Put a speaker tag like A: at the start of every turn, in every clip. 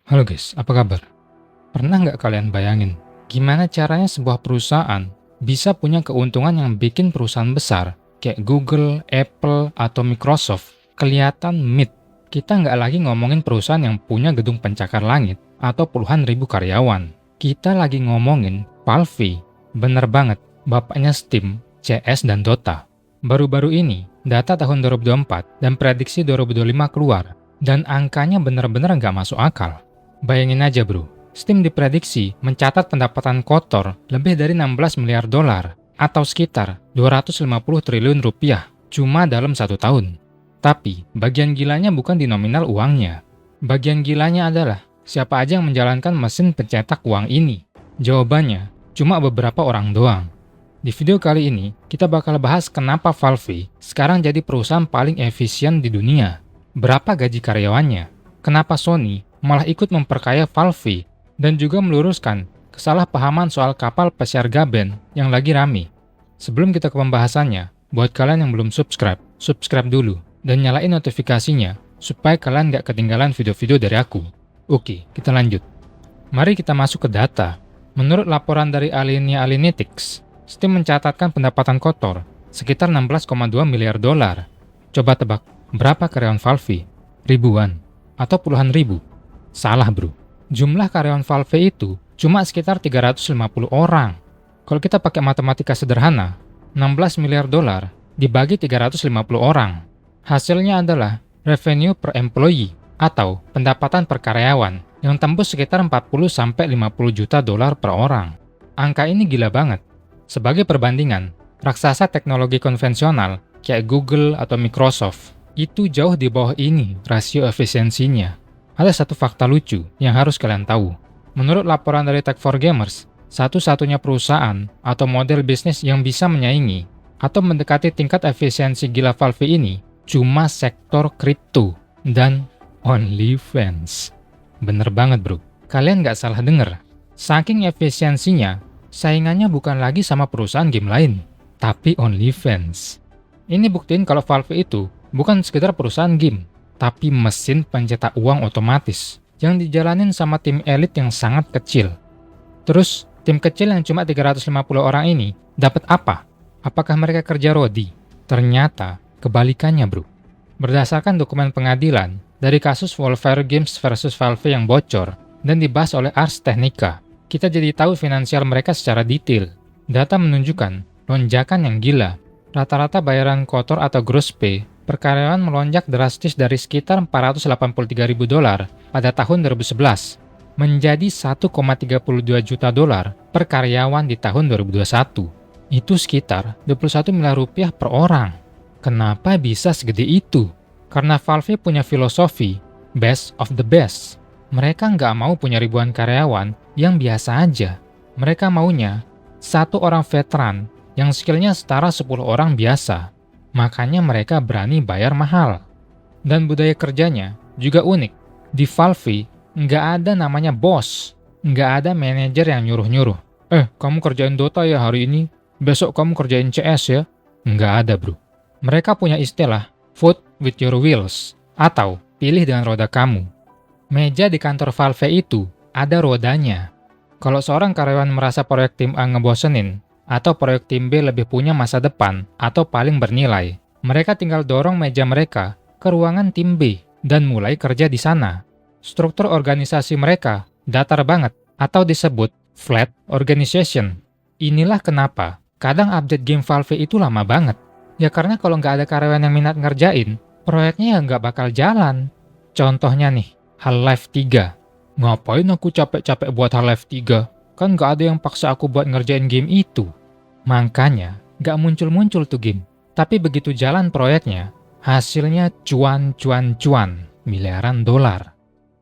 A: Halo guys, apa kabar? Pernah nggak kalian bayangin gimana caranya sebuah perusahaan bisa punya keuntungan yang bikin perusahaan besar kayak Google, Apple, atau Microsoft kelihatan mid? Kita nggak lagi ngomongin perusahaan yang punya gedung pencakar langit atau puluhan ribu karyawan. Kita lagi ngomongin Valve. Bener banget, bapaknya Steam, CS, dan Dota. Baru-baru ini, data tahun 2024 dan prediksi 2025 keluar, dan angkanya bener-bener nggak masuk akal. Bayangin aja bro, Steam diprediksi mencatat pendapatan kotor lebih dari 16 miliar dolar atau sekitar 250 triliun rupiah cuma dalam 1 tahun. Tapi, bagian gilanya bukan di nominal uangnya. Bagian gilanya adalah siapa aja yang menjalankan mesin pencetak uang ini. Jawabannya, cuma beberapa orang doang. Di video kali ini, kita bakal bahas kenapa Valve sekarang jadi perusahaan paling efisien di dunia. Berapa gaji karyawannya? Kenapa Sony malah ikut memperkaya Valve, dan juga meluruskan kesalahpahaman soal kapal pesiar Gaben yang lagi rame. Sebelum kita ke pembahasannya, buat kalian yang belum subscribe, subscribe dulu, dan nyalain notifikasinya, supaya kalian nggak ketinggalan video-video dari aku. Oke, kita lanjut. Mari kita masuk ke data. Menurut laporan dari Alinea Analytics, Steam mencatatkan pendapatan kotor sekitar 16,2 miliar dolar. Coba tebak, berapa karyawan Valve? Ribuan? Atau puluhan ribu? Salah bro, jumlah karyawan Valve itu cuma sekitar 350 orang. Kalau kita pakai matematika sederhana, 16 miliar dolar dibagi 350 orang. Hasilnya adalah revenue per employee atau pendapatan per karyawan yang tembus sekitar 40-50 juta dolar per orang. Angka ini gila banget. Sebagai perbandingan, raksasa teknologi konvensional kayak Google atau Microsoft itu jauh di bawah ini rasio efisiensinya. Ada satu fakta lucu yang harus kalian tahu. Menurut laporan dari Tech4Gamers, satu-satunya perusahaan atau model bisnis yang bisa menyaingi atau mendekati tingkat efisiensi gila Valve ini cuma sektor kripto dan OnlyFans. Bener banget bro, kalian nggak salah denger. Saking efisiensinya, saingannya bukan lagi sama perusahaan game lain, tapi OnlyFans. Ini buktiin kalau Valve itu bukan sekedar perusahaan game, tapi mesin pencetak uang otomatis yang dijalanin sama tim elit yang sangat kecil. Terus, tim kecil yang cuma 350 orang ini dapat apa? Apakah mereka kerja rodi? Ternyata kebalikannya bro. Berdasarkan dokumen pengadilan dari kasus Volver Games versus Valve yang bocor dan dibahas oleh Ars Technica, kita jadi tahu finansial mereka secara detail. Data menunjukkan lonjakan yang gila. Rata-rata bayaran kotor atau gross pay per karyawan melonjak drastis dari sekitar 483 ribu dolar pada tahun 2011 menjadi 1,32 juta dolar per karyawan di tahun 2021. Itu sekitar 21 miliar rupiah per orang. Kenapa bisa segede itu? Karena Valve punya filosofi best of the best. Mereka nggak mau punya ribuan karyawan yang biasa aja. Mereka maunya satu orang veteran yang skillnya setara 10 orang biasa. Makanya mereka berani bayar mahal. Dan budaya kerjanya juga unik. Di Valve, nggak ada namanya bos. Nggak ada manajer yang nyuruh-nyuruh. Kamu kerjain Dota ya hari ini? Besok kamu kerjain CS ya? Nggak ada bro. Mereka punya istilah vote with your wheels, atau pilih dengan roda kamu. Meja di kantor Valve itu ada rodanya. Kalau seorang karyawan merasa proyek tim A ngebosenin, atau proyek tim B lebih punya masa depan atau paling bernilai, mereka tinggal dorong meja mereka ke ruangan tim B dan mulai kerja di sana. Struktur organisasi mereka datar banget atau disebut flat organization. Inilah kenapa kadang update game Valve itu lama banget. Ya karena kalau nggak ada karyawan yang minat ngerjain, proyeknya ya nggak bakal jalan. Contohnya nih, Half-Life 3. Ngapain aku capek-capek buat Half-Life 3? Kan nggak ada yang paksa aku buat ngerjain game itu. Makanya, nggak muncul-muncul tuh game. Tapi begitu jalan proyeknya, hasilnya cuan, miliaran dolar.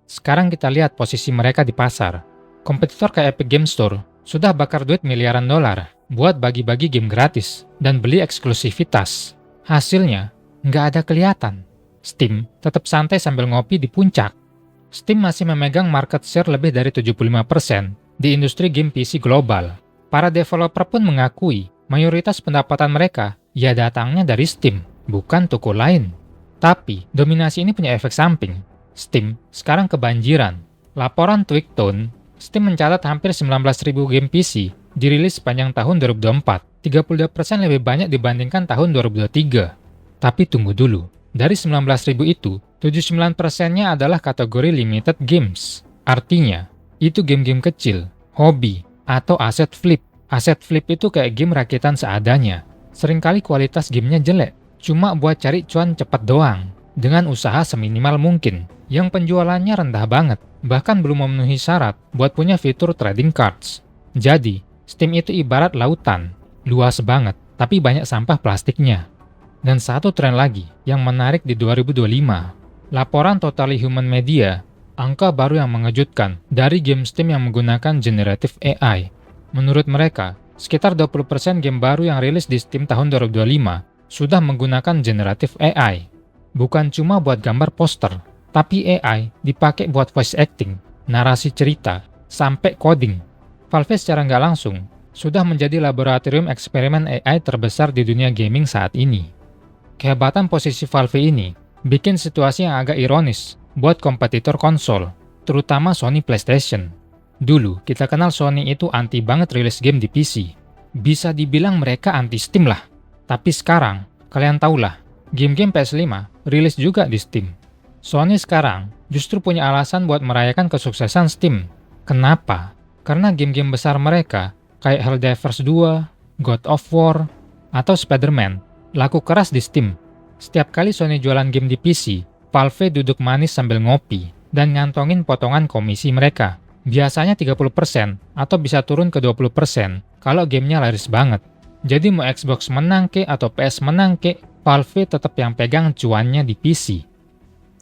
A: Sekarang kita lihat posisi mereka di pasar. Kompetitor kayak Epic Games Store sudah bakar duit miliaran dolar buat bagi-bagi game gratis dan beli eksklusivitas. Hasilnya, nggak ada kelihatan. Steam tetap santai sambil ngopi di puncak. Steam masih memegang market share lebih dari 75% di industri game PC global. Para developer pun mengakui mayoritas pendapatan mereka ya datangnya dari Steam, bukan toko lain. Tapi, dominasi ini punya efek samping. Steam sekarang kebanjiran. Laporan Twictone, Steam mencatat hampir 19.000 game PC dirilis sepanjang tahun 2024, 32% lebih banyak dibandingkan tahun 2023. Tapi tunggu dulu, dari 19.000 itu, 79%-nya adalah kategori limited games. Artinya, itu game-game kecil, hobi, atau aset flip. Aset flip itu kayak game rakitan seadanya. Seringkali kualitas gamenya jelek, cuma buat cari cuan cepat doang, dengan usaha seminimal mungkin, yang penjualannya rendah banget, bahkan belum memenuhi syarat buat punya fitur trading cards. Jadi, Steam itu ibarat lautan, luas banget, tapi banyak sampah plastiknya. Dan satu tren lagi yang menarik di 2025, laporan Totally Human Media, angka baru yang mengejutkan dari game Steam yang menggunakan generative AI. Menurut mereka, sekitar 20% game baru yang rilis di Steam tahun 2025 sudah menggunakan generative AI. Bukan cuma buat gambar poster, tapi AI dipakai buat voice acting, narasi cerita, sampai coding. Valve secara nggak langsung sudah menjadi laboratorium eksperimen AI terbesar di dunia gaming saat ini. Kehebatan posisi Valve ini bikin situasi yang agak ironis buat kompetitor konsol, terutama Sony PlayStation. Dulu, kita kenal Sony itu anti banget rilis game di PC. Bisa dibilang mereka anti Steam lah. Tapi sekarang, kalian tahulah, game-game PS5 rilis juga di Steam. Sony sekarang justru punya alasan buat merayakan kesuksesan Steam. Kenapa? Karena game-game besar mereka, kayak Helldivers 2, God of War, atau Spider-Man, laku keras di Steam. Setiap kali Sony jualan game di PC, Valve duduk manis sambil ngopi dan ngantongin potongan komisi mereka. Biasanya 30% atau bisa turun ke 20% kalau gamenya laris banget. Jadi mau Xbox menang ke atau PS menang ke, Valve tetap yang pegang cuannya di PC.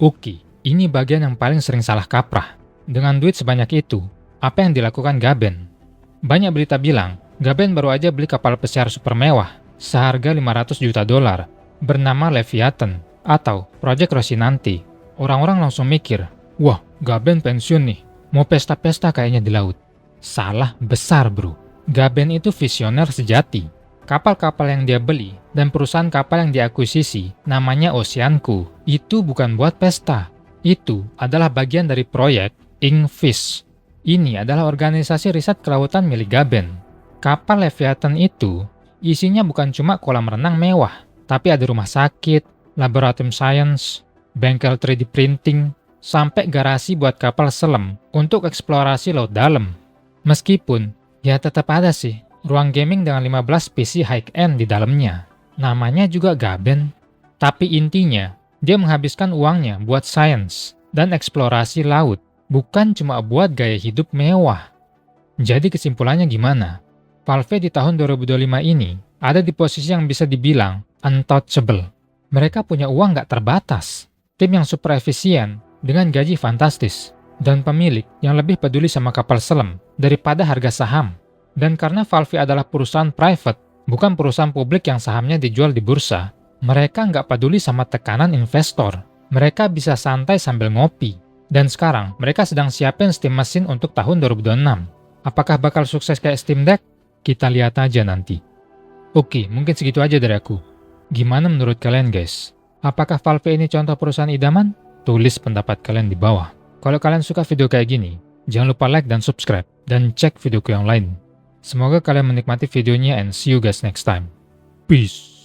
A: Oke, ini bagian yang paling sering salah kaprah. Dengan duit sebanyak itu, apa yang dilakukan Gaben? Banyak berita bilang, Gaben baru aja beli kapal pesiar super mewah seharga $500 juta bernama Leviathan atau Project Rocinante. Orang-orang langsung mikir, wah, Gaben pensiun nih, mau pesta-pesta kayaknya di laut. Salah besar bro, Gaben itu visioner sejati. Kapal-kapal yang dia beli dan perusahaan kapal yang diakuisisi namanya Oceanco itu bukan buat pesta. Itu adalah bagian dari proyek Inkfish. Ini adalah organisasi riset kelautan milik Gaben. Kapal Leviathan itu isinya bukan cuma kolam renang mewah, tapi ada rumah sakit, laboratorium science, bengkel 3D printing, sampai garasi buat kapal selam untuk eksplorasi laut dalam. Meskipun, ya tetap ada sih ruang gaming dengan 15 PC high-end di dalamnya. Namanya juga Gaben. Tapi intinya, dia menghabiskan uangnya buat science dan eksplorasi laut, bukan cuma buat gaya hidup mewah. Jadi kesimpulannya gimana? Valve di tahun 2025 ini ada di posisi yang bisa dibilang untouchable. Mereka punya uang nggak terbatas, tim yang super efisien dengan gaji fantastis, dan pemilik yang lebih peduli sama kapal selam daripada harga saham. Dan karena Valve adalah perusahaan private, bukan perusahaan publik yang sahamnya dijual di bursa, mereka nggak peduli sama tekanan investor. Mereka bisa santai sambil ngopi. Dan sekarang, mereka sedang siapin Steam Machine untuk tahun 2026. Apakah bakal sukses kayak Steam Deck? Kita lihat aja nanti. Oke, mungkin segitu aja dari aku. Gimana menurut kalian guys? Apakah Valve ini contoh perusahaan idaman? Tulis pendapat kalian di bawah. Kalau kalian suka video kayak gini, jangan lupa like dan subscribe, dan cek videoku yang lain. Semoga kalian menikmati videonya and see you guys next time. Peace.